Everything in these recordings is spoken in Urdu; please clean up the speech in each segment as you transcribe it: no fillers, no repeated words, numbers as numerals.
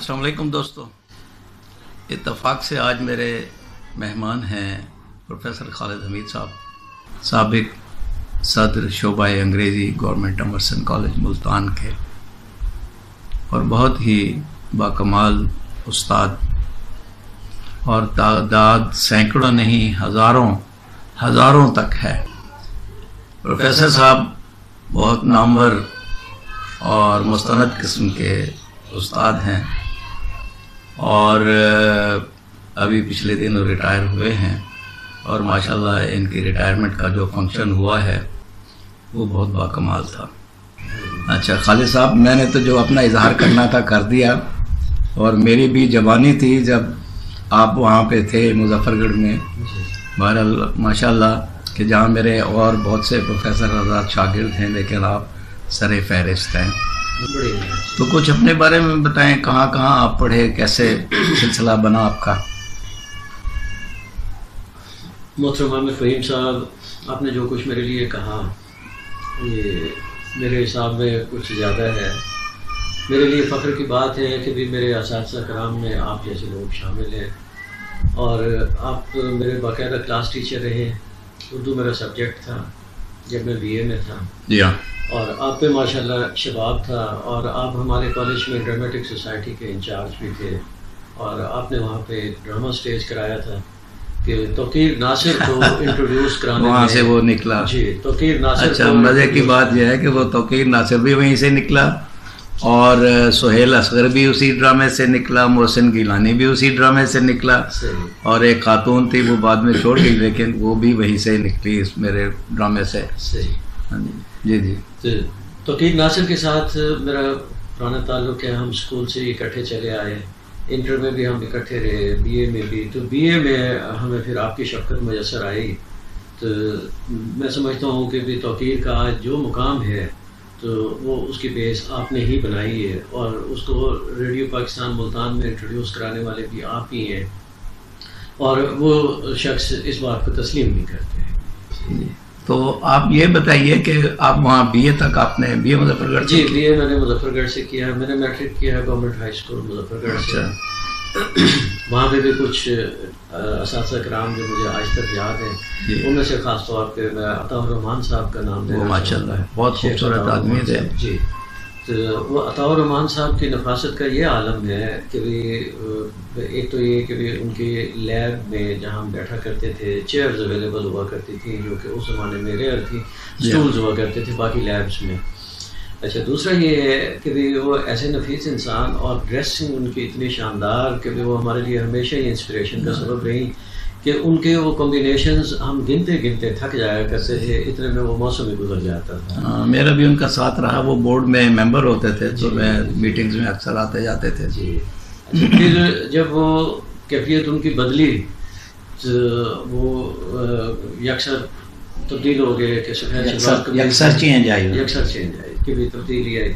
السلام علیکم دوستو، اتفاق سے آج میرے مہمان ہیں پروفیسر خالد حمید صاحب، سابق صدر شعبہ انگریزی گورنمنٹ امرسن کالج ملتان کے اور بہت ہی باکمال استاد، اور تعداد سینکڑوں نہیں ہزاروں تک ہے۔ پروفیسر صاحب بہت نامور اور مستند قسم کے استاد ہیں، اور ابھی پچھلے دنوں ریٹائر ہوئے ہیں، اور ماشاءاللہ ان کی ریٹائرمنٹ کا جو فنکشن ہوا ہے وہ بہت باکمال تھا۔ اچھا خالد صاحب، میں نے تو جو اپنا اظہار کرنا تھا کر دیا، اور میری بھی زبانی تھی جب آپ وہاں پہ تھے مظفر گڑھ میں۔ بہرحال ماشاءاللہ کہ جہاں میرے اور بہت سے پروفیسر آزاد شاگرد ہیں، لیکن آپ سر فہرست ہیں۔ تو کچھ اپنے بارے میں بتائیں، کہاں کہاں آپ پڑھے، کیسے سلسلہ بنا آپ کا؟ محترم عامر فہیم صاحب، آپ نے جو کچھ میرے لیے کہا یہ میرے حساب میں کچھ زیادہ ہے۔ میرے لیے فخر کی بات ہے کہ بھی میرے اساتذہ کرام میں آپ جیسے لوگ شامل ہیں، اور آپ میرے باقاعدہ کلاس ٹیچر رہے۔ اردو میرا سبجیکٹ تھا جب میں بی اے میں تھا، جی ہاں، اور آپ پہ ماشاءاللہ شباب تھا، اور آپ ہمارے کالج میں ڈرامٹک سوسائٹی کے انچارج بھی تھے، اور آپ نے وہاں پہ ڈرامہ سٹیج کرایا تھا کہ توقیر ناصر کو انٹروڈیوس کرانے وہاں سے وہ نکلا۔ جی، توقیر ناصر۔ اچھا، مزے کی بات یہ ہے کہ وہ توقیر ناصر بھی وہیں سے نکلا، اور سہیل اصغر بھی اسی ڈرامے سے نکلا، محسن گیلانی بھی اسی ڈرامے سے نکلا، اور ایک خاتون تھی وہ بعد میں چھوڑ گئی لیکن وہ بھی وہیں سے نکلی اس میرے ڈرامے سے۔ جی جی، توقیر ناصر کے ساتھ میرا پرانا تعلق ہے، ہم اسکول سے اکٹھے چلے آئے، انٹر میں بھی ہم اکٹھے رہے، بی اے میں بھی۔ تو بی اے میں ہمیں پھر آپ کی شفقت میسر آئی، تو میں سمجھتا ہوں کہ بھی توقیر کا آج جو مقام ہے تو وہ اس کی بیس آپ نے ہی بنائی ہے، اور اس کو ریڈیو پاکستان ملتان میں انٹروڈیوس کرانے والے بھی آپ ہی ہیں، اور وہ شخص اس بات کو تسلیم نہیں کرتے ہیں۔ تو آپ یہ بتائیے کہ آپ وہاں بی اے تک آپ نے بی اے مظفر گڑھ؟ جی، بی اے میں نے مظفر گڑھ سے کیا، میں نے میٹرک کیا گورنمنٹ ہائی اسکول مظفر گڑھ سے۔ وہاں پہ بھی کچھ اساتذہ کرام جو مجھے آج تک یاد ہیں، ان میں سے خاص طور پہ میں عطا الرحمان صاحب کا نام لینا، ماشاءاللہ بہت خوبصورت آدمی تھے۔ جی، تو وہ عطا الرحمان صاحب کی نفاست کا یہ عالم ہے کہ ایک تو یہ کہ ان کے لیب میں جہاں ہم بیٹھا کرتے تھے چیئرز اویلیبل ہوا کرتی تھیں، جو کہ اس زمانے میں ریئر تھی، اسٹولز ہوا کرتے تھے باقی لیبس میں۔ اچھا، دوسرا یہ ہے کہ وہ ایسے نفیس انسان، اور ڈریسنگ ان کی اتنی شاندار کہ وہ ہمارے لیے ہمیشہ ہی انسپریشن کا سبب رہی، کہ ان کے وہ کمبینیشنز ہم گنتے تھک جایا کرتے تھے، اتنے میں وہ موسم ہی گزر جاتا تھا۔ میرا بھی ان کا ساتھ رہا، وہ بورڈ میں ممبر ہوتے تھے تو میں میٹنگز میں اکثر آتے جاتے تھے۔ جی، پھر جب وہ کیفیت ان کی بدلی تو وہ یکسر تبدیل ہو گئے کہ یکسر چینج آئی کہ بھی تبدیلی آئی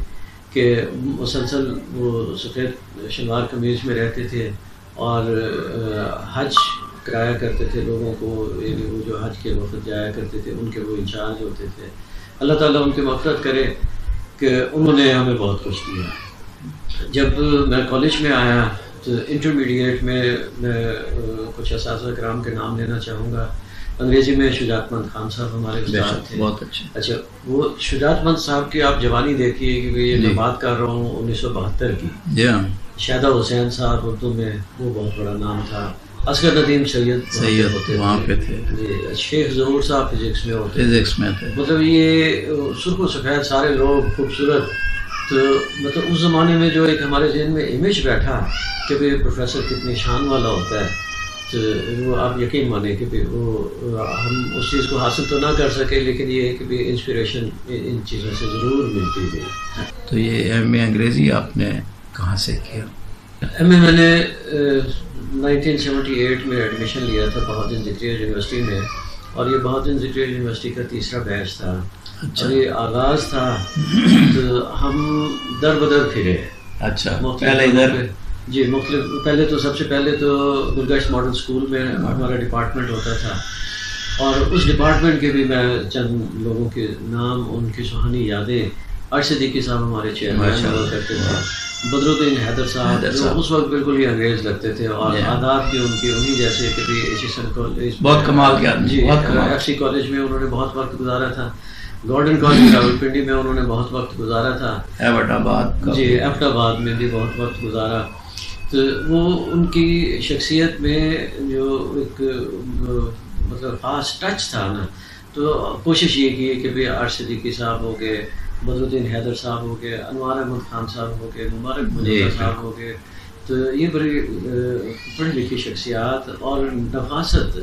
کہ مسلسل وہ سفید شلوار قمیض میں رہتے تھے، اور حج کرایا کرتے تھے لوگوں کو، یعنی وہ جو حج کے وقت جایا کرتے تھے ان کے وہ انچارج ہوتے تھے۔ اللہ تعالیٰ ان کی مغفرت کرے کہ انہوں نے ہمیں بہت کچھ دیا۔ جب میں کالج میں آیا تو انٹرمیڈیٹ میں کچھ اساتذہ کرام کے نام لینا چاہوں گا۔ انگریزی میں شجاعت مند خان صاحب ہمارے استاد تھے، بہت اچھے۔ اچھا، وہ شجاعت مند صاحب کی آپ جوانی دیکھیے کہ یہ میں بات کر رہا ہوں 1972 کی۔ شہدہ حسین صاحب اردو میں وہ بہت بڑا نام تھا، اصغر ندیم سید ہوتے وہاں پہ تھے، شیخ ظہور صاحب فزکس میں تھے۔ مطلب یہ سرخ و سفید سارے لوگ خوبصورت۔ تو مطلب اس زمانے میں جو ایک ہمارے ذہن میں امیج بیٹھا کہ بھائی پروفیسر کتنی شان والا ہوتا ہے، تو وہ آپ یقین مانیں کہ وہ ہم اس چیز کو حاصل تو نہ کر سکے، لیکن یہ کہ بھی انسپریشن ان چیزوں سے ضرور ملتی ہے۔ تو یہ ایم اے انگریزی آپ نے کہاں سے کیا؟ ایم اے میں نے 1978 میں ایڈمیشن لیا تھا بہادر ذکریہ یونیورسٹی میں، اور یہ بہادر ذکریہ یونیورسٹی کا تیسرا بیچ تھا، اور یہ آغاز تھا تو ہم در بدر پھرے۔ اچھا، پہلے ادھر؟ جی، مختلف، پہلے تو سب سے پہلے تو گلگشت ماڈل اسکول میں ہمارا ڈپارٹمنٹ ہوتا تھا، اور اس ڈپارٹمنٹ کے بھی میں چند لوگوں کے نام، ان کی سہانی یادیں عرش صدیقی صاحب ہمارے چیئرمین ہوا کرتے تھے، بدرالدین حیدر صاحب جو اس وقت بالکل ہی انگریز لگتے تھے، اور آداب بھی ان کی انہیں جیسے کہ ایشین کالج بہت کمال کیا جی ایف سی کالج میں انہوں نے بہت وقت گزارا تھا، گارڈن کالج راولپنڈی میں انہوں نے بہت وقت گزارا تھا، ایبٹ آباد جی ایبٹ آباد میں بھی بہت وقت گزارا. تو وہ ان کی شخصیت میں جو ایک مطلب خاص ٹچ تھا نا، تو کوشش یہ کی کہ بھائی عرش صدیقی صاحب ہو گئے، بدرالدین حیدر صاحب ہو گئے، انوار احمد خان صاحب ہو گئے، مبارک مجیب صاحب ہو گئے، تو یہ بڑی پڑھی لکھی شخصیات اور نفاست،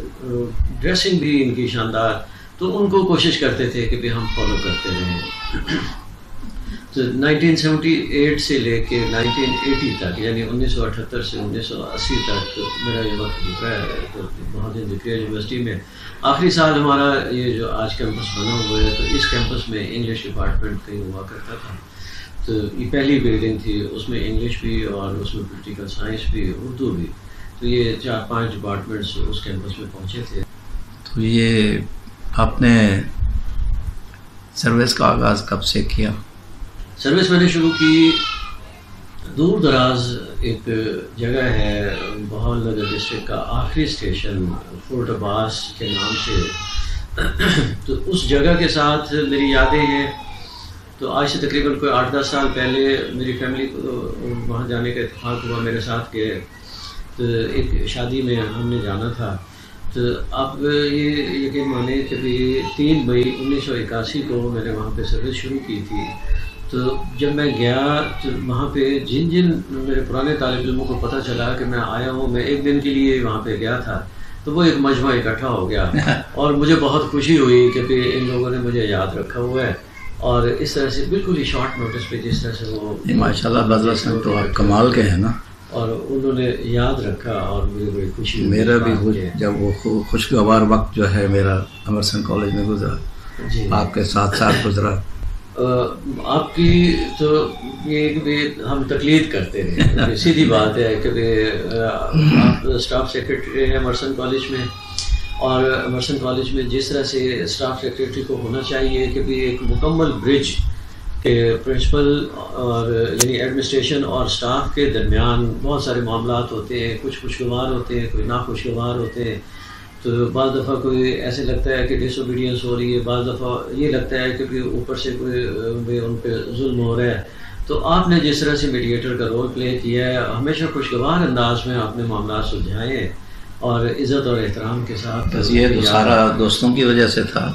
ڈریسنگ بھی ان کی شاندار، تو ان کو کوشش کرتے تھے کہ بھی ہم فالو کرتے رہیں. تو 1978 سے لے کے 1980 تک، یعنی 1978 سے 1980 تک میرا یہ وقت گزرا ہے. تو بہادر ذکریہ یونیورسٹی میں آخری سال ہمارا یہ جو آج کیمپس بنا ہوا ہے، تو اس کیمپس میں انگلش ڈپارٹمنٹ کہیں ہوا کرتا تھا. تو یہ پہلی بلڈنگ تھی، اس میں انگلش بھی اور اس میں پولیٹیکل سائنس بھی، اردو بھی. تو یہ 4-5 ڈپارٹمنٹس اس کیمپس میں پہنچے تھے. تو یہ آپ نے سروس کا آغاز کب سے کیا؟ سروس میں نے شروع کی دور دراز ایک جگہ ہے بہاول نگر ڈسٹرکٹ کا آخری اسٹیشن فورٹ عباس کے نام سے. تو اس جگہ کے ساتھ میری یادیں ہیں. تو آج سے تقریباً کوئی 8-10 سال پہلے میری فیملی کو وہاں جانے کا اتفاق ہوا، میرے ساتھ گئے. تو ایک شادی میں ہم نے جانا تھا. تو اب یہ یقین مانیں کہ 3 مئی 1981 کو میں نے وہاں پہ سروس شروع کی تھی. تو جب میں گیا تو وہاں پہ جن میرے پرانے طالب علموں کو پتہ چلا کہ میں آیا ہوں، میں ایک دن کے لیے وہاں پہ گیا تھا، تو وہ ایک مجمع اکٹھا ہو گیا اور مجھے بہت خوشی ہوئی کہ ان لوگوں نے مجھے یاد رکھا ہوا ہے. اور اس طرح سے بالکل ہی شارٹ نوٹس پہ جس طرح سے وہ ماشاءاللہ بدر صاحب تو آپ کمال کے ہیں نا، اور انہوں نے یاد رکھا اور مجھے بڑی خوشی ہوئی. میرا بھی جب وہ خوشگوار وقت جو ہے میرا امرسن کالج میں گزرا، جی آپ کے ساتھ گزرا. آپ کی تو یہ کہ ہم تقلید کرتے ہیں، سیدھی بات ہے کہ آپ اسٹاف سیکرٹری ہیں امرسن کالج میں، اور امرسن کالج میں جس طرح سے اسٹاف سیکرٹری کو ہونا چاہیے کہ ایک مکمل برج کہ پرنسپل اور یعنی ایڈمنسٹریشن اور اسٹاف کے درمیان بہت سارے معاملات ہوتے ہیں، کچھ خوشگوار ہوتے ہیں، کوئی ناخوشگوار ہوتے ہیں. تو بعض دفعہ کوئی ایسے لگتا ہے کہ ڈس اوبیڈینس ہو رہی ہے، بعض دفعہ یہ لگتا ہے کہ اوپر سے کوئی ان پہ ظلم ہو رہا ہے. تو آپ نے جس طرح سے میڈیٹر کا رول پلے کیا ہے، ہمیشہ خوشگوار انداز میں آپ نے معاملات سلجھائے اور عزت اور احترام کے ساتھ. بس یہ تو سارا دوستوں کی وجہ سے تھا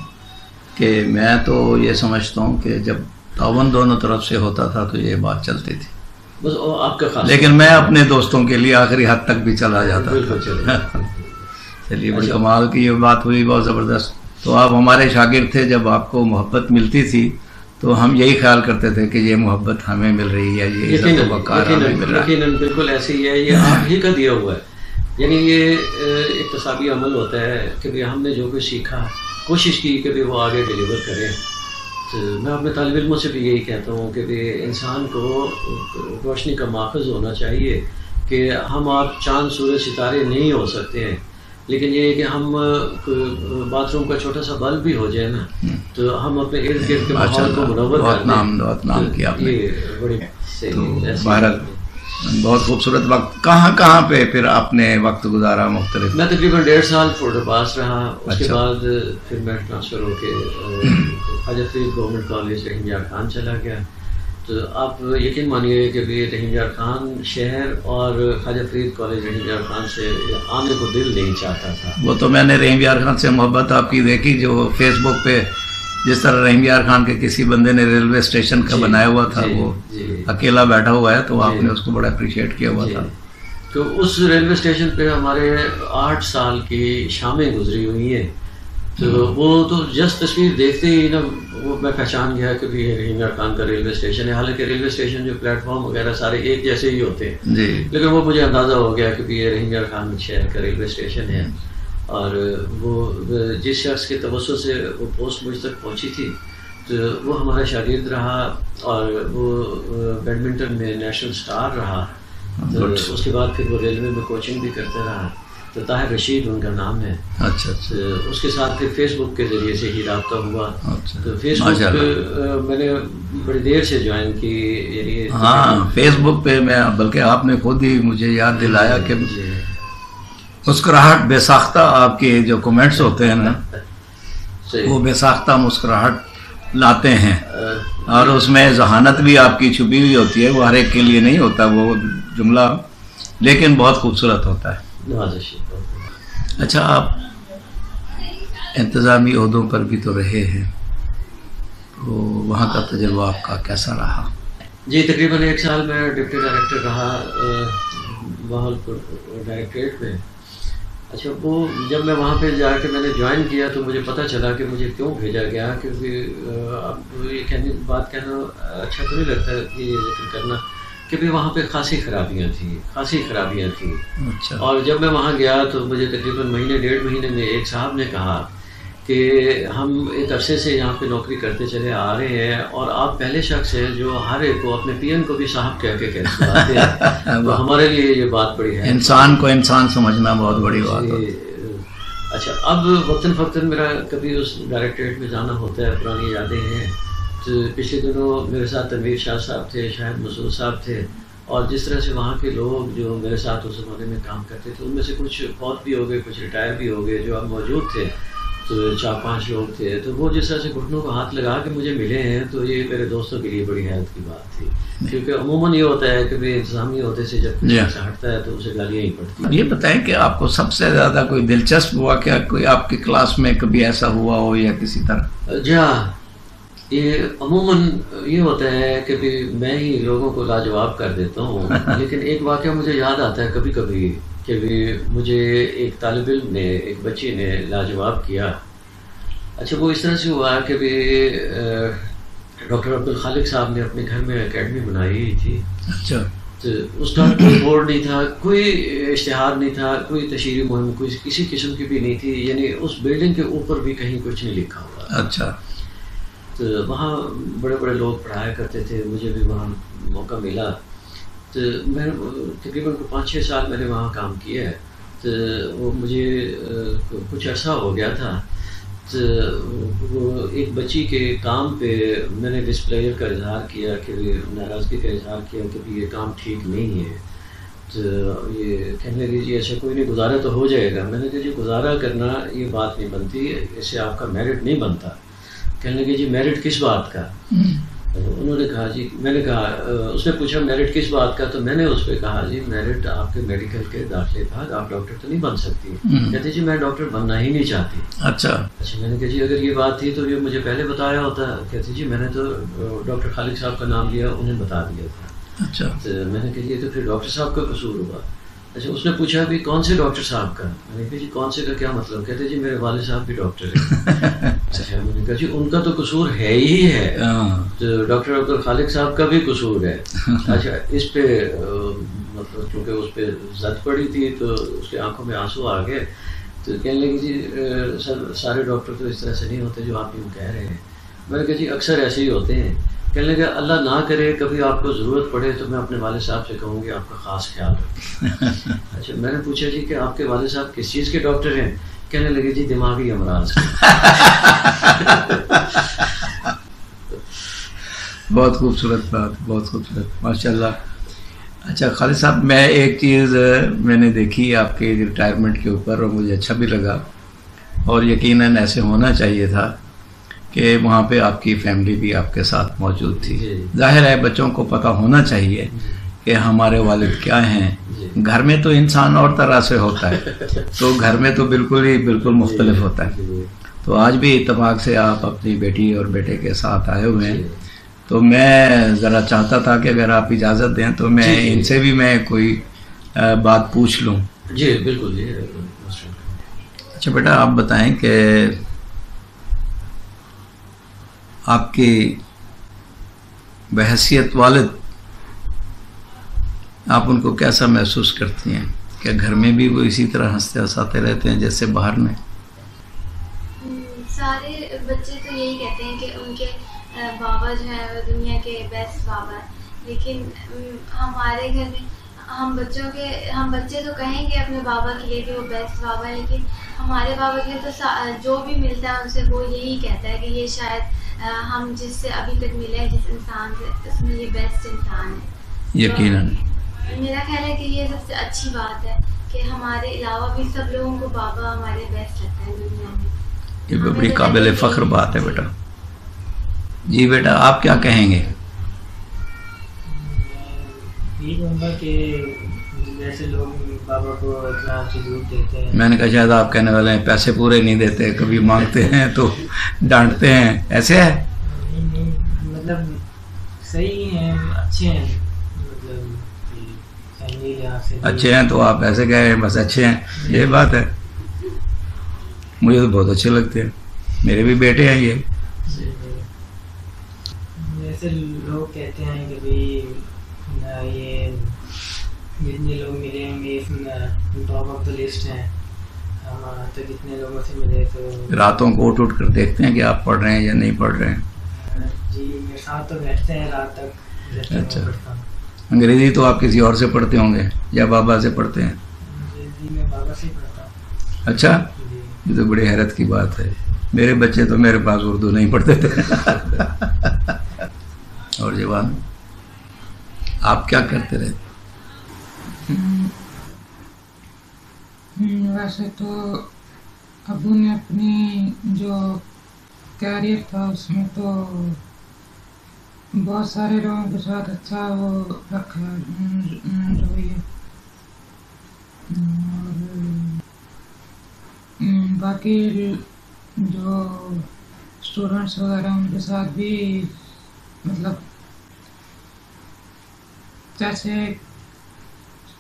کہ میں تو یہ سمجھتا ہوں کہ جب تعاون دونوں طرف سے ہوتا تھا تو یہ بات چلتی تھی. بس آپ کا خاص، لیکن میں اپنے دوستوں کے لیے آخری حد تک بھی چلا جاتا تھا. چلیے بڑی کمال کی یہ بات ہوئی، بہت زبردست. تو آپ ہمارے شاگرد تھے، جب آپ کو محبت ملتی تھی تو ہم یہی خیال کرتے تھے کہ یہ محبت ہمیں مل رہی ہے، یہ عزت و وقار ہمیں مل رہا ہے. یقیناً بالکل ایسے ہی ہے، یہ آپ ہی کا دیا ہوا ہے. یعنی یہ اقتصابی عمل ہوتا ہے کہ ہم نے جو کچھ سیکھا کوشش کی کہ وہ آگے ڈیلیور کریں. تو میں اپنے طالب علموں سے بھی یہی کہتا ہوں کہ انسان کو روشنی کا ماخذ ہونا چاہیے کہ ہم آپ چاند سورج ستارے نہیں ہو سکتے ہیں، لیکن یہ ہے کہ ہم باتھ روم کا چھوٹا سا بلب بھی ہو جائے نا تو ہم اپنے ارد گرد کے ماحول کو منور کر دیں. بہت خوبصورت وقت. کہاں پہ پھر آپ نے وقت گزارا مختلف؟ میں تقریباً 1.5 سال فورٹ عباس رہا. اس کے بعد پھر میں ٹرانسفر ہو کے خواجہ فرید گورنمنٹ کالج رحیم یار خان چلا گیا. تو آپ یقین مانیے کہ رحیم یار خان شہر اور خواجہ فرید کالج رحیم یار خان سے آنے کو دل نہیں چاہتا تھا. وہ تو میں نے رحیم یار خان سے محبت آپ کی دیکھی، جو فیس بک پہ جس طرح رحیم یار خان کے کسی بندے نے ریلوے اسٹیشن کا بنایا ہوا تھا، وہ اکیلا بیٹھا ہوا ہے، تو آپ نے اس کو بڑا اپریشیٹ کیا ہوا تھا. تو اس ریلوے اسٹیشن پہ ہمارے 8 سال کی شامیں گزری ہوئی ہیں. تو وہ تو جسٹ تصویر دیکھتے ہی نا وہ میں پہچان گیا کہ یہ رحیم یار خان کا ریلوے اسٹیشن ہے. حالانکہ ریلوے اسٹیشن جو پلیٹ فارم وغیرہ سارے ایک جیسے ہی ہوتے ہیں، لیکن وہ مجھے اندازہ ہو گیا کہ یہ رحیم یار خان شہر کا ریلوے اسٹیشن ہے. اور وہ جس شخص کے توسط سے وہ پوسٹ مجھ تک پہنچی تھی تو وہ ہمارا شاگرد رہا اور وہ بیڈمنٹن میں نیشنل سٹار رہا. تو اس کے بعد پھر وہ ریلوے میں کوچنگ بھی کرتا رہا. تو طاہر رشید ان کا نام ہے. اچھا اچھا. اس کے ساتھ پھر فیس بک کے ذریعے سے ہی رابطہ ہوا. تو فیس ماشاء بک اللہ. میں نے بڑی دیر سے جوائن کی. یعنی ہاں فیس بک پہ میں بلکہ آپ نے خود ہی مجھے یاد دلایا کہ مسکراہٹ بے ساختہ آپ کے جو کمنٹس ہوتے ہیں نا وہ بے ساختہ مسکراہٹ لاتے ہیں اور اس میں ذہانت بھی آپ کی چھپی ہوئی ہوتی ہے. وہ ہر ایک کے لیے نہیں ہوتا وہ جملہ لیکن بہت خوبصورت ہوتا ہے. اچھا آپ انتظامی عہدوں پر بھی تو رہے ہیں تو وہاں کا تجربہ آپ کا کیسا رہا؟ جی تقریباً 1 سال میں ڈپٹی ڈائریکٹر رہا بہاولپور ڈائریکٹریٹ میں. اچھا وہ جب میں وہاں پہ جا کے میں نے جوائن کیا تو مجھے پتہ چلا کہ مجھے کیوں بھیجا گیا. کیونکہ اب یہ بات کہنا اچھا تو نہیں لگتا کہ یہ ذکر کرنا کہ بھی وہاں پہ خاصی خرابیاں تھیں. اچھا. اور جب میں وہاں گیا تو مجھے تقریباً 1.5 مہینے میں ایک صاحب نے کہا کہ ہم ایک عرصے سے یہاں پہ نوکری کرتے چلے آ رہے ہیں اور آپ پہلے شخص ہیں جو ہر ایک کو اپنے پی ایم کو بھی صاحب کہہ کے کہتے ہیں. تو ہمارے لیے یہ بات بڑی ہے. انسان کو انسان سمجھنا بہت بڑی بات ہے. اچھا اب وقتاً فوقتاً میرا کبھی اس ڈائریکٹریٹ میں جانا ہوتا ہے. پرانی یادیں ہیں. تو پچھلے دنوں میرے ساتھ تنویر شاہ صاحب تھے, شاہد مسعود صاحب تھے, اور جس طرح سے وہاں کے لوگ جو میرے ساتھ اس زمانے میں کام کرتے تھے ان میں سے کچھ فوت بھی ہو گئے, کچھ ریٹائر بھی ہو گئے. جو اب موجود تھے تو 4-5 لوگ تھے. تو وہ جس طرح سے گھٹنوں کو ہاتھ لگا کے مجھے ملے ہیں تو یہ میرے دوستوں کے لیے بڑی حیرت کی بات تھی. کیونکہ عموماً یہ ہوتا ہے کہ بھی انتظامی عہدے سے جب کوئی ہٹتا ہے تو اسے گالیاں ہی پڑتی ہیں. یہ بتائیں کہ آپ کو سب سے زیادہ کوئی دلچسپ واقعہ کوئی آپ کی کلاس میں کبھی ایسا ہوا ہو یا کسی طرح؟ جی ہاں, یہ عموماً یہ ہوتا ہے کہ بھی میں ہی لوگوں کو لاجواب کر دیتا ہوں. لیکن ایک واقعہ مجھے یاد آتا ہے کبھی کبھی کہ بھی مجھے ایک طالب علم نے, ایک بچی نے لاجواب کیا. اچھا وہ اس طرح سے ہوا کہ بھی ڈاکٹر عبدالخالق صاحب نے اپنے گھر میں اکیڈمی بنائی تھی. اچھا. تو اس کا کوئی بورڈ نہیں تھا, کوئی اشتہار نہیں تھا, کوئی تشہیری مہم کوئی کسی قسم کی بھی نہیں تھی. یعنی اس بلڈنگ کے اوپر بھی کہیں کچھ نہیں لکھا ہوا. اچھا. تو وہاں بڑے بڑے لوگ پڑھایا کرتے تھے, مجھے بھی وہاں موقع ملا. تو میں تقریباً 5-6 سال میں نے وہاں کام کیا ہے. تو وہ مجھے کچھ عرصہ ہو گیا تھا. تو وہ ایک بچی کے کام پہ میں نے ڈسپلیئر کا اظہار کیا کہ ناراضگی کا اظہار کیا کہ یہ کام ٹھیک نہیں ہے. تو یہ کہنے لگی جی ایسا کوئی نہیں, گزارا تو ہو جائے گا. میں نے کہا جی گزارا کرنا یہ بات نہیں بنتی, اس سے آپ کا میرٹ نہیں بنتا. کہنے لگے جی میرٹ کس بات کا؟ انہوں نے کہا جی, میں نے کہا, اس نے پوچھا میرٹ کس بات کا, تو میں نے اس پہ کہا جی میرٹ آپ کے میڈیکل کے داخلے کا, آپ ڈاکٹر تو نہیں بن سکتی. کہتے جی میں ڈاکٹر بننا ہی نہیں چاہتی. اچھا. میں نے کہا جی اگر یہ بات تھی تو یہ مجھے پہلے بتایا ہوتا. کہتے جی میں نے تو ڈاکٹر خالق صاحب کا نام لیا, انہیں بتا دیا تھا. اچھا. تو میں نے کہا جی تو پھر ڈاکٹر صاحب کا قصور ہوا. اچھا اس نے پوچھا بھی کون سے ڈاکٹر صاحب کا؟ میں نے کہا جی کون سے کا کیا مطلب؟ کہتے جی میرے والد صاحب بھی ڈاکٹر ہیں. اچھا میں نے کہا جی ان کا تو قصور ہے ہی ہے, تو ڈاکٹر عبدالخالق صاحب کا بھی قصور ہے. اچھا اس پہ مطلب چونکہ اس پہ زد پڑی تھی تو اس کے آنکھوں میں آنسو آ گئے. تو کہنے لگی جی سر سارے ڈاکٹر تو اس طرح سے نہیں ہوتے جو آپ یوں کہہ رہے ہیں. میں نے کہا جی اکثر ایسے ہی ہوتے ہیں. کہنے لگا اللہ نہ کرے کبھی آپ کو ضرورت پڑے تو میں اپنے والد صاحب سے کہوں گی آپ کا خاص خیال رکھیں. اچھا میں نے پوچھا جی کہ آپ کے والد صاحب کس چیز کے ڈاکٹر ہیں؟ کہنے لگے جی دماغی امراض. بہت خوبصورت بات, بہت خوبصورت, ماشاء اللہ. اچھا خالد صاحب میں ایک چیز میں نے دیکھی آپ کے ریٹائرمنٹ کے اوپر اور مجھے اچھا بھی لگا, اور یقیناً ایسے ہونا چاہیے تھا کہ وہاں پہ آپ کی فیملی بھی آپ کے ساتھ موجود تھی. ظاہر ہے بچوں کو پتہ ہونا چاہیے کہ ہمارے والد کیا ہیں. گھر میں تو انسان اور طرح سے ہوتا ہے, تو گھر میں تو بالکل مختلف ہوتا ہے. تو آج بھی اتفاق سے آپ اپنی بیٹی اور بیٹے کے ساتھ آئے ہوئے ہیں, تو میں ذرا چاہتا تھا کہ اگر آپ اجازت دیں تو میں ان سے بھی میں کوئی بات پوچھ لوں. جی بالکل جی. اچھا بیٹا آپ بتائیں کہ آپ کی بحیثیت والد آپ ان کو کیسا محسوس کرتی ہیں؟ کہ گھر میں بھی وہ اسی طرح ہنستے ہنساتے رہتے ہیں جیسے باہر میں؟ سارے بچے تو یہی کہتے ہیں کہ ان کے بابا جو ہیں وہ دنیا کے بیسٹ بابا ہیں, لیکن ہمارے گھر میں ہم بچے تو کہیں گے اپنے بابا کے لیے کہ وہ بیسٹ بابا ہے، لیکن ہمارے بابا کے لیے تو جو بھی ملتا ہے ان سے وہ یہی کہتا ہے کہ یہ شاید ہم جس سے ابھی تک ملے ہیں، جس انسان سے، اس میں یہ بیسٹ انسان ہے. یقیناً میرا خیال ہے کہ یہ سب سے اچھی بات ہے کہ ہمارے علاوہ بھی سب لوگوں کو بابا ہمارے بیسٹ لگتا ہے دنیا میں. یہ بڑی قابل فخر بات ہے بیٹا. جی بیٹا آپ کیا کہیں گے؟ یہ کہوں گا کہ جیسے لوگ بابا کو اتنا سلوٹ دیتے ہیں. میں نے کہا شاید آپ کہنے والے ہیں پیسے پورے نہیں دیتے، کبھی مانگتے ہیں تو ڈانٹتے ہیں، ایسے ہے؟ نہیں مطلب صحیح ہیں، اچھے ہیں، مطلب فیملی لحاظ سے اچھے ہیں تو آپ ایسے کہہ رہے ہیں بس اچھے ہیں، یہ بات ہے. مجھے تو بہت اچھے لگتے ہیں، میرے بھی بیٹے ہیں یہ. جیسے لوگ کہتے ہیں کہ بھائی یہ جتنے لوگ ملے ہوں گے ٹاپ آف دا لسٹ ہیں، ہم تو جتنے لوگوں سے ملے تو راتوں کو اٹھ کر دیکھتے ہیں کہ آپ پڑھ رہے ہیں یا نہیں پڑھ رہے ہیں. جی میرے ساتھ تو بیٹھتے ہیں رات تک. اچھا، انگریزی تو آپ کسی اور سے پڑھتے ہوں گے یا بابا سے پڑھتے ہیں؟ انگریزی میں بابا سے پڑھتا ہوں. اچھا، یہ تو بڑی حیرت کی بات ہے. میرے بچے تو میرے پاس اردو نہیں پڑھتے تھے. اور جوان آپ کیا کرتے رہتے؟ ویسے تو ابو نے اپنی جو کیریئر تھا اس میں تو بہت سارے لوگوں کے ساتھ اچھا وہ رکھا رویہ، اور باقی جو اسٹوڈنٹس وغیرہ ان کے ساتھ بھی مطلب جیسے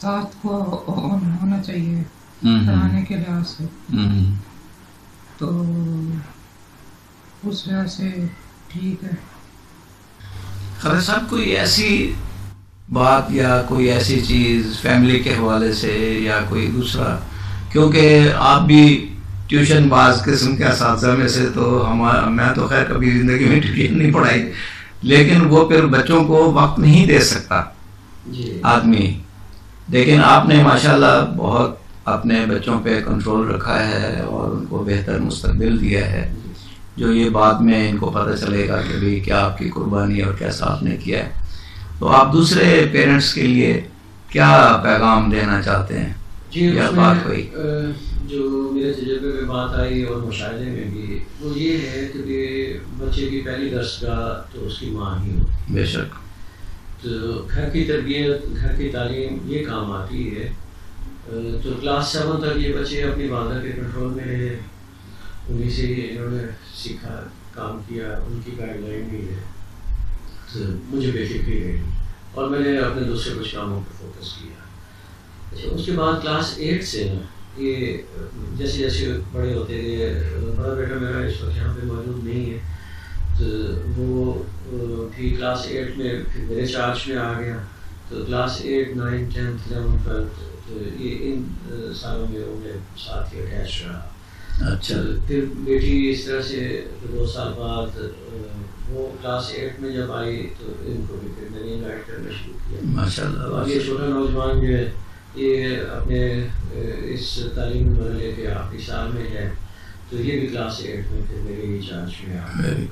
ساتھ کو ہونا چاہیے پڑھانے کے لحاظ سے، تو اس وجہ سے ٹھیک ہے. خالد صاحب کوئی ایسی بات یا کوئی ایسی چیز فیملی کے حوالے سے یا کوئی دوسرا، کیونکہ آپ بھی ٹیوشن بعض قسم کے اساتذہ میں سے تو میں تو خیر کبھی زندگی میں ٹیوشن نہیں پڑھائی، لیکن وہ پھر بچوں کو وقت نہیں دے سکتا آدمی. لیکن آپ نے ماشاءاللہ بہت اپنے بچوں پہ کنٹرول رکھا ہے اور ان کو بہتر مستقبل دیا ہے، جو یہ بعد میں ان کو پتہ چلے گا کہ بھئی کیا آپ کی قربانی اور کیسا آپ نے کیا ہے. تو آپ دوسرے پیرنٹس کے لیے کیا پیغام دینا چاہتے ہیں؟ جی یا بات کوئی جو میرے تجربے میں بات آئی اور مشاہدے میں بھی، وہ یہ ہے کہ بچے کی پہلی درسگاہ تو اس کی ماں ہی ہوتی. بے شک. تو گھر کی تربیت، گھر کی تعلیم یہ کام آتی ہے. تو کلاس 7 تک یہ بچے اپنی والدہ کے کنٹرول میں رہے، انہیں سے انہوں نے سیکھا، کام کیا، ان کی گائیڈ لائن بھی ہے. تو مجھے بے فکری رہی اور میں نے اپنے دوسرے کچھ کاموں پر فوکس کیا. اس کے بعد کلاس 8 سے یہ جیسے جیسے بڑے ہوتے گئے، بڑا بیٹا میرا اس وقت یہاں پہ موجود نہیں ہے، تو وہ بھی کلاس 8 میں پھر میرے چارج میں آ گیا. تو کلاس 8، 9، 10، 11، 12 تو یہ ان سالوں میں وہ میرے ساتھ ہی اٹیچ رہا. اچھا. پھر بیٹی اس طرح سے 2 سال بعد وہ کلاس 8 میں جب آئی تو ان کو بھی پھر میں نے گائیڈ کرنا شروع کیا. ماشاءاللہ. اب یہ چھوٹا نوجوان جو ہے یہ اپنے اس تعلیمی مرحلے کے آخری سال میں ہے، تو یہ بھی کلاس 8 میں پھر میرے ہی چارج میں آ گیا.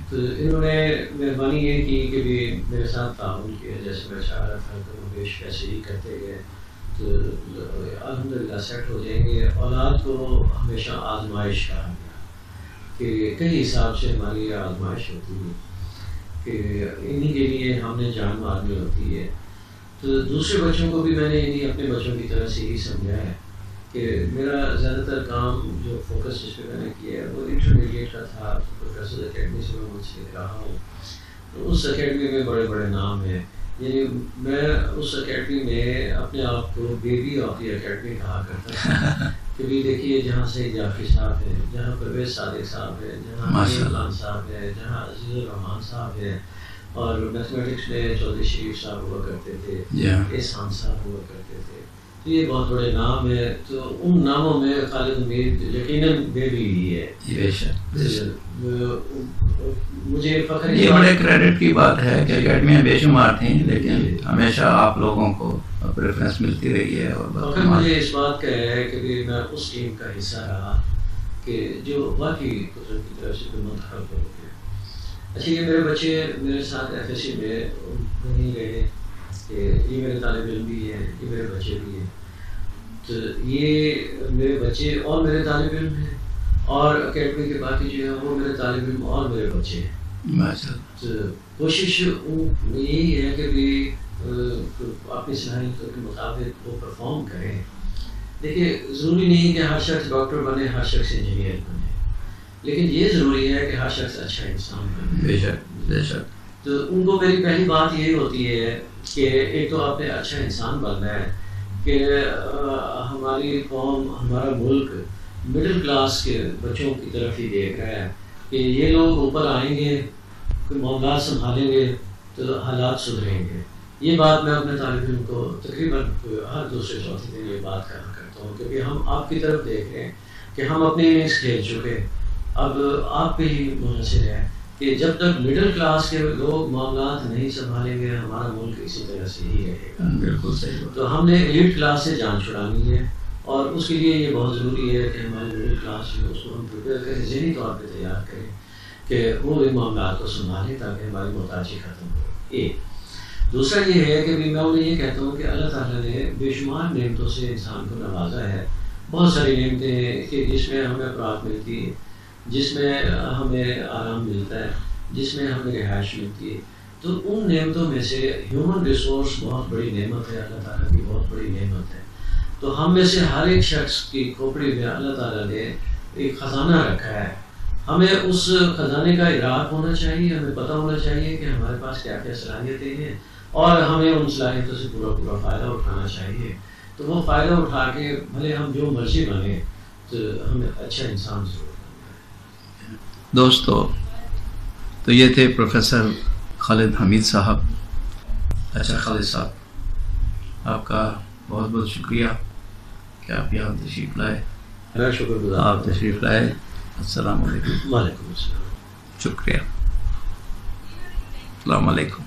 تو انہوں نے مہربانی یہ کی کہ بھی میرے ساتھ تعاون کیا، جیسے میں چاہ رہا تھا تو وہ بیش کیسے ہی کرتے گئے. تو الحمدللہ سیٹ ہو جائیں گے. اولاد کو ہمیشہ آزمائش کہا گیا کہ کئی حساب سے ہماری یہ آزمائش ہوتی ہے کہ انہی کے لیے ہم نے جان مارنی ہوتی ہے. تو دوسرے بچوں کو بھی میں نے انہیں اپنے بچوں کی طرح سے ہی سمجھا ہے کہ میرا زیادہ تر کام جو فوکس جس پہ میں نے کیا ہے وہ انٹرمیڈیٹ کا تھا. پروفیسر اکیڈمی سے میں منسلک رہا ہوں. تو اس اکیڈمی میں بڑے بڑے نام ہیں، یعنی میں اس اکیڈمی میں اپنے آپ کو بیبی آف دی اکیڈمی کہا کرتا تھا کہ بھی دیکھیے جہاں سے جعفری صاحب ہے، جہاں پرویز صادق صاحب ہے، جہاں علی صاحب ہے، جہاں عزیز الرحمان صاحب ہے، اور میتھمیٹکس میں چودھری شریف صاحب ہوا کرتے تھے، احسان صاحب ہوا کرتے تھے. تو یہ بہت بڑے نام ہیں. تو ان ناموں میں خالد حمید یقیناً بیبی ہی ہے. مجھے فخر یہ بڑے کریڈٹ کی بات ہے کہ اکیڈمیاں بے شمار تھیں، لیکن ہمیشہ آپ لوگوں کو پریفرنس ملتی رہی ہے. اور پھر مجھے اس بات کا ہے کہ میں اس ٹیم کا حصہ رہا کہ جو واقعی قدرت کی طرف سے کوئی منتخب ہو گیا. اچھا یہ میرے بچے میرے ساتھ ایف ایس سی میں نہیں رہے کہ یہ میرے طالب علم بھی ہیں, یہ میرے بچے بھی ہیں, تو یہ میرے بچے اور میرے طالب علم ہیں, اور اکیڈمی کے باقی جو ہیں وہ میرے طالب علم اور میرے بچے ہیں. تو کوشش یہی ہے کہ بھی اپنی صلاحیتوں کے مطابق وہ پرفارم کریں. دیکھیے ضروری نہیں کہ ہر شخص ڈاکٹر بنے, ہر شخص انجینئر بنے, لیکن یہ ضروری ہے کہ ہر شخص اچھا انسان بنے. بے شک بے شک. تو ان کو میری پہلی بات یہی ہوتی ہے کہ ایک تو آپ نے اچھا انسان بننا ہے کہ ہماری قوم, ہمارا ملک مڈل کلاس کے بچوں کی طرف ہی دیکھ رہا ہے کہ یہ لوگ اوپر آئیں گے, کوئی معاملات سنبھالیں گے تو حالات سدھریں گے. یہ بات میں اپنے طالب علم کو تقریباً ہر دوسرے چوتھے دن یہ بات کہا کرتا ہوں, کیونکہ ہم آپ کی طرف دیکھ رہے ہیں کہ ہم اپنے اننگس کھیل چکے, اب آپ پہ ہی منحصر ہے کہ جب تک مڈل کلاس کے لوگ معاملات نہیں سنبھالیں گے ہمارا ملک اسی طرح سے ہی رہے گا. بالکل صحیح. تو ہم نے ایلیٹ کلاس سے جان چھڑانی ہے, اور اس کے لیے یہ بہت ضروری ہے کہ ہماری مڈل کلاس جو اس کو ہم پریپیئر کریں, ذہنی طور پہ تیار کریں کہ وہ ان معاملات کو سنبھالیں تاکہ ہماری محتاجی ختم ہو. ایک دوسرا یہ ہے کہ میں انہیں یہ کہتا ہوں کہ اللہ تعالیٰ نے بے شمار نعمتوں سے انسان کو نوازا ہے. بہت ساری نعمتیں ہیں کہ جس میں ہمیں خوراک ملتی ہے, جس میں ہمیں آرام ملتا ہے, جس میں ہمیں رہائش ملتی ہے. تو ان نعمتوں میں سے ہیومن ریسورس بہت بڑی نعمت ہے, اللہ تعالیٰ کی بہت بڑی نعمت ہے. تو ہم میں سے ہر ایک شخص کی کھوپڑی میں اللہ تعالیٰ نے ایک خزانہ رکھا ہے. ہمیں اس خزانے کا ادراک ہونا چاہیے, ہمیں پتہ ہونا چاہیے کہ ہمارے پاس کیا کیا صلاحیتیں ہیں, اور ہمیں ان صلاحیتوں سے پورا فائدہ اٹھانا چاہیے. تو وہ فائدہ اٹھا کے بھلے ہم جو مرضی بنیں تو ہمیں اچھا انسان ضرور بننا ہے. دوستو, تو یہ تھے پروفیسر خالد حمید صاحب. اچھا خالد صاحب, آپ کا بہت بہت شکریہ کہ آپ یہاں تشریف لائے. میں شکر گزار. آپ تشریف لائے. السلام علیکم. وعلیکم السلام. شکریہ. السلام علیکم.